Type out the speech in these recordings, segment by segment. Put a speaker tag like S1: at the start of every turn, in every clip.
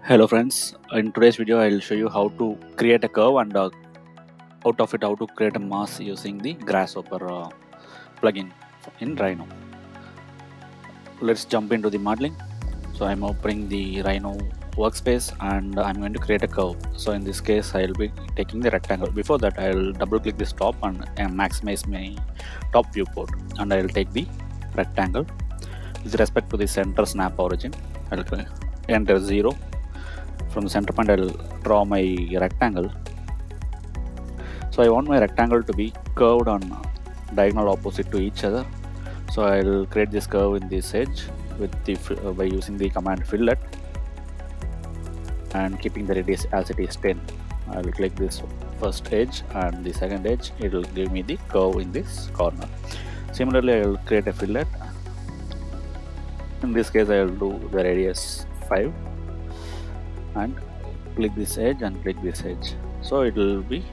S1: Hello friends, in today's video I will show you how to create a curve and out of it how to create a mass using the Grasshopper plugin in Rhino. Let's jump into the modeling. So I'm opening the Rhino workspace and I'm going to create a curve. So in this case I will be taking the rectangle. Before that I will double click this top and maximize my top viewport, and I will take the rectangle. With respect to the center snap origin, I will enter 0. From the center point I'll draw my rectangle. So I want my rectangle to be curved on diagonal opposite to each other. So I'll create this curve in this edge with the by using the command fillet and keeping the radius as it is 10. I will click this first edge and the second edge. It will give me the curve in this corner. Similarly, I will create a fillet. In this case, I will do the radius 5 and click this edge and click this edge. So it will be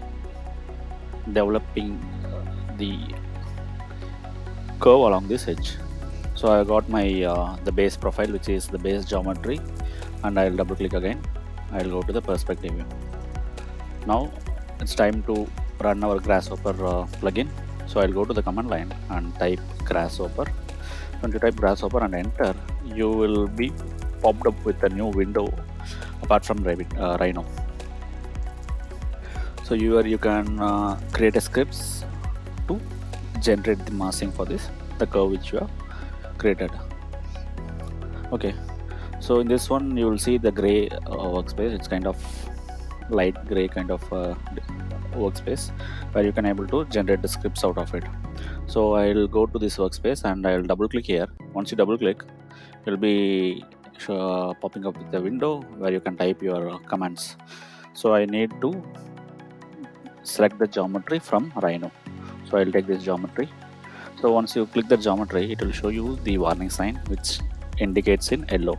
S1: developing the curve along this edge. So I got my the base profile, which is the base geometry, and I'll double click again. I'll go to the perspective view. Now it's time to run our Grasshopper plugin. So I'll go to the command line and type Grasshopper. When you type Grasshopper and enter, you will be popped up with a new window apart from Rhino. So here you can create a scripts to generate the massing for the curve which you have created. Okay, so in this one you will see the gray workspace. It's kind of light gray kind of workspace where you can able to generate the scripts out of it. So I'll go to this workspace and I'll double click here. Once you double click, it will be popping up with the window where you can type your commands. So I need to select the geometry from Rhino. So I'll take this geometry. So once you click the geometry, it will show you the warning sign which indicates in yellow.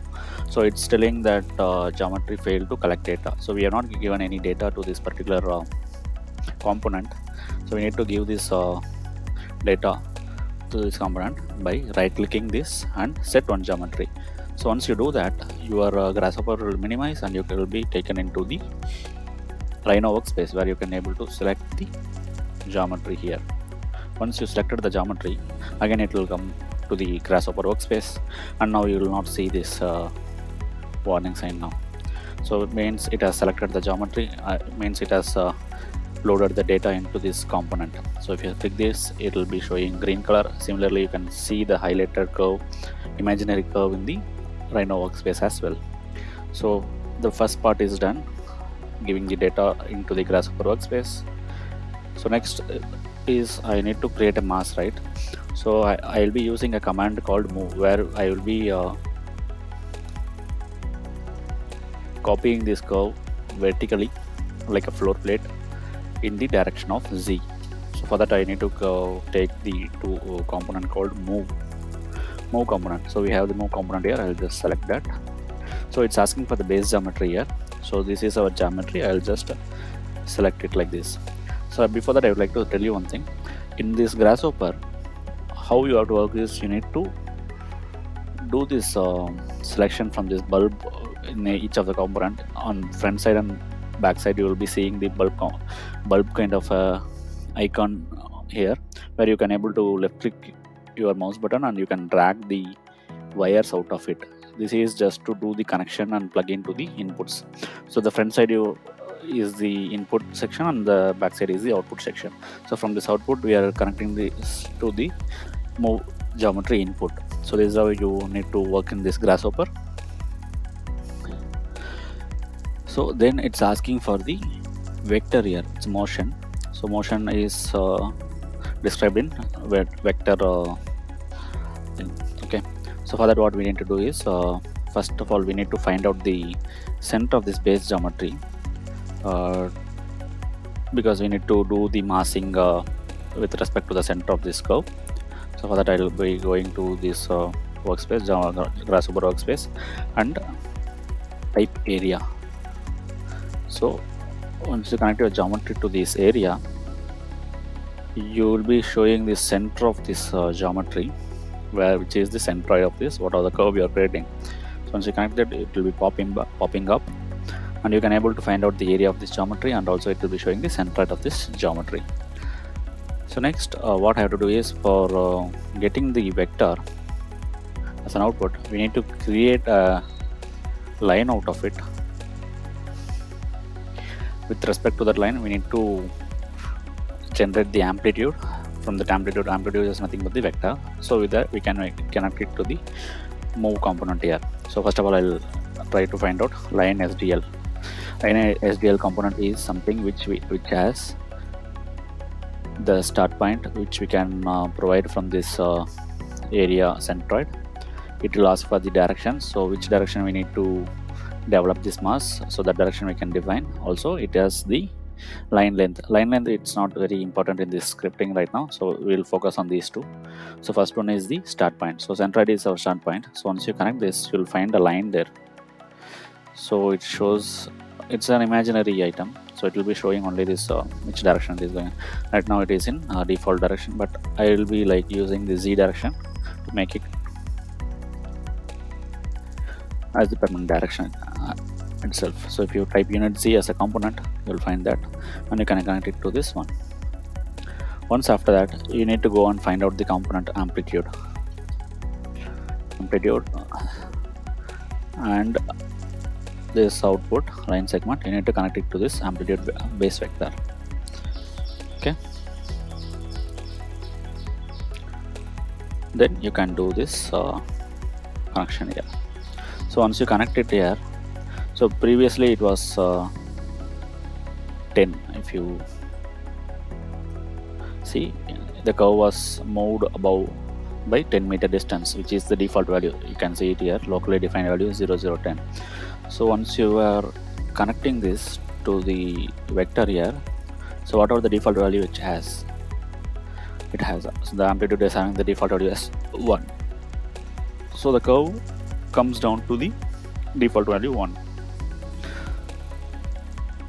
S1: So it's telling that geometry failed to collect data. So we have not given any data to this particular component. So we need to give this data to this component by right clicking this and set one geometry. So once you do that, your Grasshopper will minimize and you will be taken into the Rhino workspace where you can able to select the geometry here. Once you selected the geometry, again it will come to the Grasshopper workspace, and now you will not see this warning sign now. So it means it has selected the geometry, means it has loaded the data into this component. So if you click this, it will be showing green color. Similarly, you can see the highlighted curve, imaginary curve in the Rhino workspace as well. So the first part is done, giving the data into the Grasshopper workspace. So next is I need to create a mass, right? So I will be using a command called move, where I will be copying this curve vertically like a floor plate in the direction of Z. So for that I need to take the two component called move component. So we have the move component here. I'll just select that. So it's asking for the base geometry here. So this is our geometry. I'll just select it like this. So before that I would like to tell you one thing. In this Grasshopper, how you have to work is you need to do this selection from this bulb in each of the component. On front side and back side you will be seeing the bulb kind of icon here, where you can able to left click your mouse button and you can drag the wires out of it. This is just to do the connection and plug into the inputs. So the front side is the input section and the back side is the output section. So from this output we are connecting this to the move geometry input. So this is how you need to work in this Grasshopper. So then it's asking for the vector here. It's motion. So motion is described in vector thing. Okay, so for that what we need to do is first of all we need to find out the center of this base geometry, because we need to do the massing with respect to the center of this curve. So for that I will be going to this workspace, Grasshopper workspace, and type area. So once you connect your geometry to this area, you will be showing the center of this geometry, which is the centroid of this, what are the curve you are creating. once you connect that, it will be popping up, and you can able to find out the area of this geometry, and also it will be showing the center of this geometry. So next, what I have to do is, for getting the vector as an output, we need to create a line out of it. With respect to that line, we need to generate the amplitude. From that amplitude is nothing but the vector. So with that, we can connect it to the move component here. So first of all, I'll try to find out line SDL. Line SDL component is something which has the start point, which we can provide from this area centroid. It will ask for the direction, so which direction we need to develop this mass, so that direction we can define. Also, it has the line length. It's not very important in this scripting right now, so we'll focus on these two. So first one is the start point. So centroid is our start point. So once you connect this, you'll find a line there. So it shows, it's an imaginary item, so it will be showing only this which direction it is going. Right now it is in default direction, but I will be like using the Z direction to make it as the permanent direction itself. So if you type unit Z as a component, you'll find that, and you can connect it to this one. Once after that, you need to go and find out the component amplitude, and this output line segment, you need to connect it to this amplitude base vector. Okay, then you can do this connection here. So once you connect it here, so previously it was 10. If you see, the curve was moved above by 10 meter distance, which is the default value. You can see it here, locally defined value is 0, 0, 10. So once you are connecting this to the vector here, so whatever the default value it has, so the amplitude is having the default value as 1. So the curve comes down to the default value 1.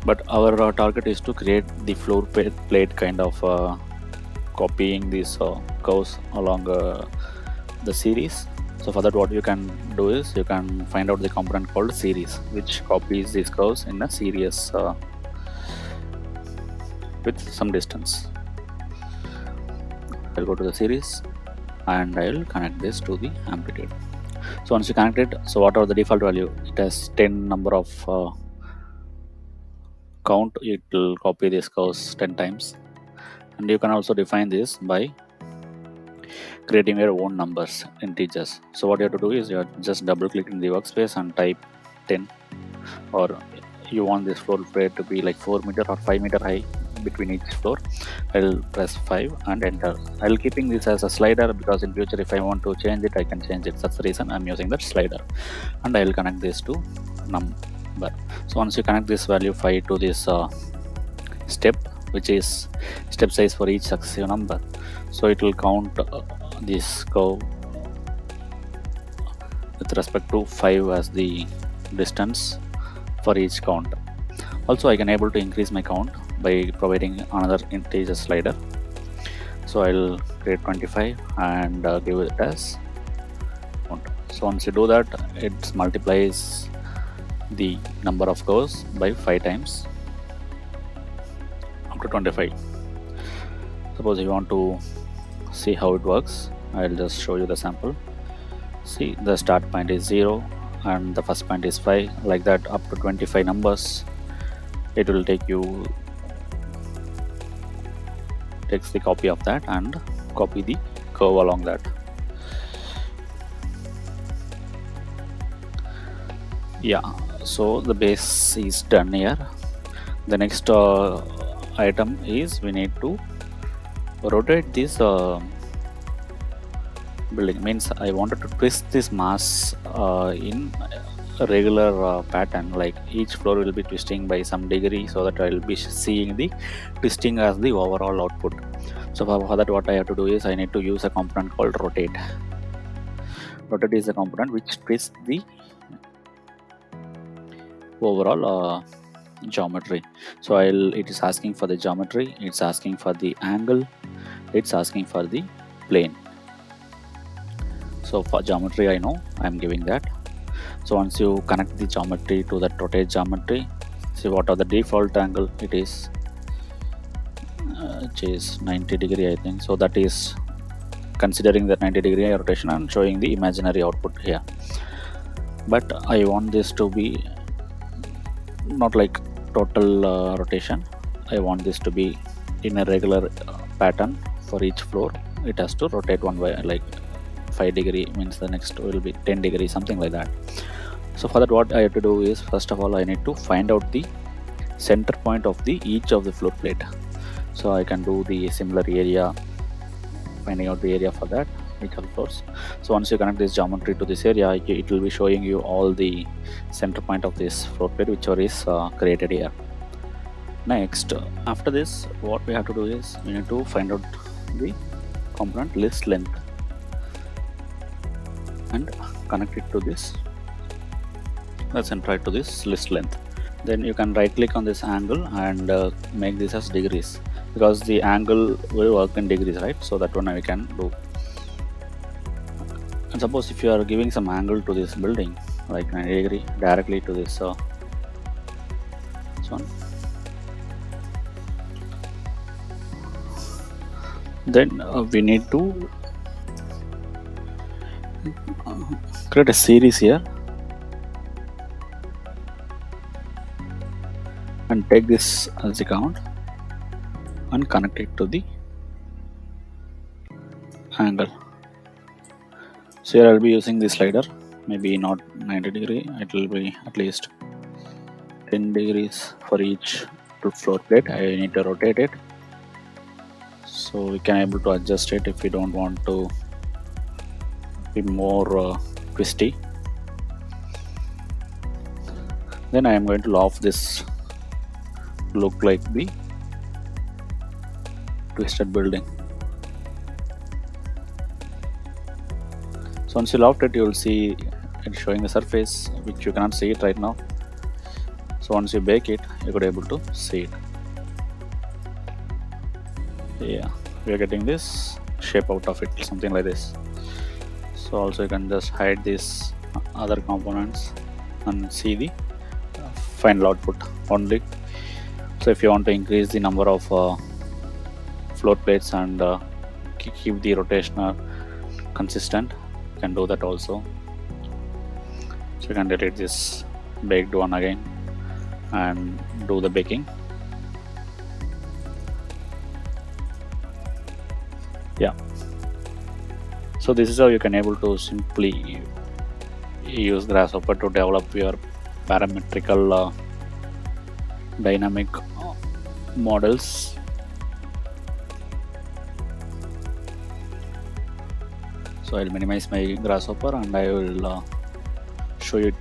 S1: But our target is to create the floor plate kind of copying these curves along the series. So for that, what you can do is you can find out the component called series, which copies these curves in a series with some distance. I'll go to the series and I'll connect this to the amplitude. So once you connect it, so whatever the default value, it has 10 number of count, it will copy these curves 10 times. And you can also define this by creating your own numbers, integers. So what you have to do is you just double click in the workspace and type 10, or you want this floor plate to be like 4 meter or 5 meter high between each floor. I'll press 5 and enter. I'll keeping this as a slider because in future if I want to change it, I can change it. That's the reason I'm using that slider. And I'll connect this to number. So once you connect this value 5 to this step, which is step size for each successive number, so it will count this curve with respect to 5 as the distance for each count. Also, I can able to increase my count by providing another integer slider. So I'll create 25 and give it as count. So once you do that, it multiplies the number of curves by 5 times up to 25. Suppose you want to see how it works, I'll just show you the sample. See, the start point is 0 and the first point is 5, like that up to 25 numbers. It will takes the copy of that and copy the curve along that. Yeah, so the base is done here. The next item is we need to rotate this building. Means I wanted to twist this mass in a regular pattern, like each floor will be twisting by some degree, so that I will be seeing the twisting as the overall output. So for that, what I have to do is I need to use a component called rotate. Rotate is a component which twists the overall geometry. So it is asking for the geometry, it's asking for the angle, it's asking for the plane. So for geometry, I know I'm giving that. So once you connect the geometry to that rotate geometry, see what are the default angle it is, which is 90 degree I think. So that is considering the 90 degree rotation and showing the imaginary output here. But I want this to be not like total rotation. I want this to be in a regular pattern for each floor. It has to rotate one way, like 5 degree means the next will be 10 degree, something like that. So for that, what I have to do is, first of all, I need to find out the center point of the each of the floor plate. So I can do the similar area, finding out the area for that each of the floors. So once you connect this geometry to this area, it will be showing you all the center point of this floor plate, whichever is created here. Next, after this, what we have to do is we need to find out the component list length and connect it to this. Let's enter it to this list length. Then you can right click on this angle and make this as degrees, because the angle will work in degrees, right? So that one we can do. And suppose if you are giving some angle to this building, like 90 degree directly to this one, then we need to create a series here and take this as the count and connect it to the angle. So here I'll be using the slider, maybe not 90 degree, it will be at least 10 degrees for each floor plate. I need to rotate it, so we can able to adjust it if we don't want to be more twisty. Then I am going to loft this look like the twisted building. So once you loft it, you will see it showing the surface, which you cannot see it right now. So once you bake it, you could able to see it. Yeah, we are getting this shape out of it, something like this. So also you can just hide these other components and see the final output only. So if you want to increase the number of floor plates and keep the rotation consistent, you can do that also. So you can delete this baked one again and do the baking. Yeah, so this is how you can able to simply use Grasshopper to develop your parametrical dynamic models. So I'll minimize my Grasshopper and I will show you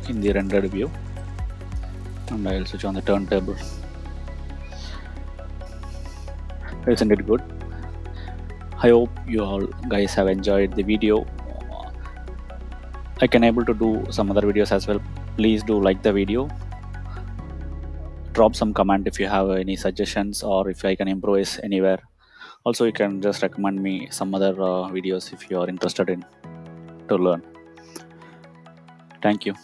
S1: in the rendered view, and I'll switch on the turntable. Isn't it good? I hope you all guys have enjoyed the video. I can able to do some other videos as well. Please do like the video. Drop some comment if you have any suggestions or if I can improvise anywhere. Also, you can just recommend me some other videos if you are interested in to learn. Thank you.